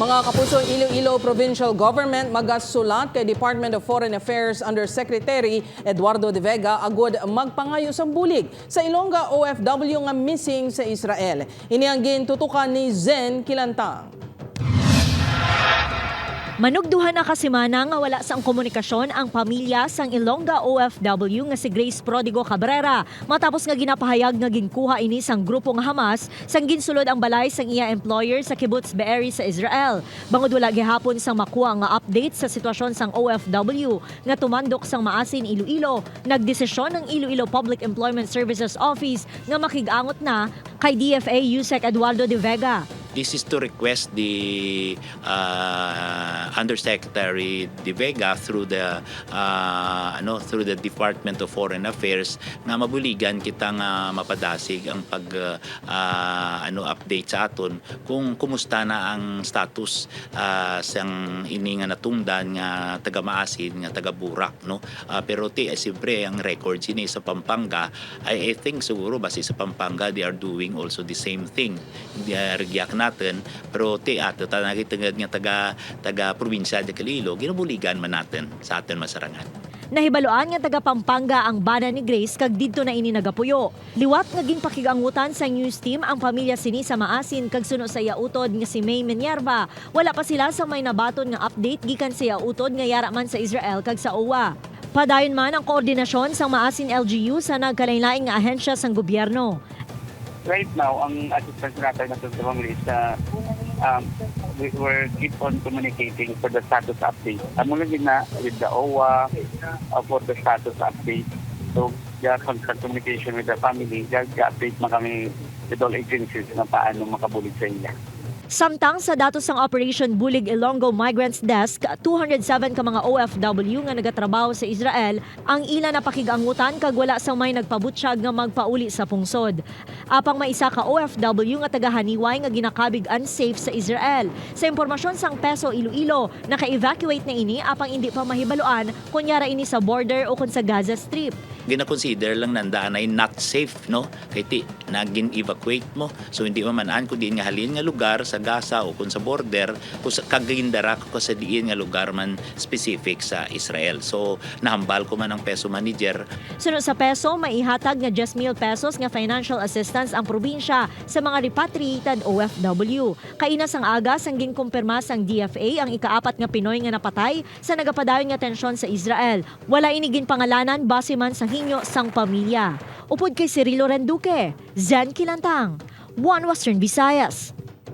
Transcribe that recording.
Mga kapusong Iloilo Provincial Government magasulat kay Department of Foreign Affairs Undersecretary Eduardo De Vega agud magpangayo sa bulig sa Ilongga OFW nga missing sa Israel. Ini ang gintutukan ni Zen Kilantang. Manugduhan na kasimana nga wala sang komunikasyon ang pamilya sang Ilongga OFW nga si Grace Prodigo Cabrera matapos nga ginapahayag nga ginkuha ini sang grupo nga Hamas sang ginsulod ang balay sang iya employer sa Kibbutz Be'eri sa Israel. Bangod wala gihapon sang makuha nga update sa sitwasyon sang OFW nga tumandok sang Maasin Iloilo, nagdesisyon ng Iloilo Public Employment Services Office nga makigangot na kay DFA Yusek Eduardo De Vega. This is to request the Undersecretary De Vega through the Department of Foreign Affairs na mabuligan kita nga mapadasig ang update sa aton kung kumusta na ang status sang ini nga natungdan nga taga Maasin nga taga Burak, no. Pero siyempre ang records ini sa Pampanga, I think siguro base sa Pampanga they are doing also the same thing. Regyak natin, pero ato tanagitagad nga taga probinsya de Iloilo, ginubuligan man natin sa atin masarangan. Nahibaloan nga taga Pampanga ang bana ni Grace kag didto na ini nagapuyo. Liwat nga ginpakigangutan sa news team ang pamilya sini sa Maasin kag suno sa yautod nga si May Menyarba. Wala pa sila sa may nabaton nga update gikan sa yautod nga yara man sa Israel kag sa OWA. Padayon man ang koordinasyon sa Maasin LGU sa nagkalain-laing nga ahensya sang gobyerno. Right now, ang assistant natin na sa family is we're keep on communicating for the status update. Mula din na with the OWA for the status update. So, there's constant communication with the family. Update mo kami with all agencies na paano makabulig sa ila. Samtang sa datos ng Operation Bulig Ilonggo Migrants Desk, 207 ka mga OFW nga nagatrabaho sa Israel ang ila na pakigangutan kag wala sang may nagpabutsyag nga magpauli sa pungsod. Apang may isa ka OFW nga taga-Haniway nga ginakabig unsafe sa Israel. Sa impormasyon sang Peso Iloilo, naka-evacuate na ini apang hindi pa mahibaloan kunyara ini sa border o kun sa Gaza Strip. Gina-consider lang nandaan ay not safe, no? Kaya nagin-evacuate mo. So hindi mamanaan kung diin nga halin nga lugar sa Gaza o kung sa border, kung kagindara ko sa diin nga lugar man specific sa Israel. So nahambal ko man ang Peso Manager. Sunod sa Peso, maihatag nga 10,000 pesos nga financial assistance ang probinsya sa mga repatriated OFW. Kainas ang agas ang ginkumpirma sang DFA ang ikaapat nga Pinoy nga napatay sa nagapadayon nga tensyon sa Israel. Wala inigin pangalanan base man sa hinyo sang pamilya. Upod kay Cirilo Renduque, Zen Kilantang, One Western Visayas.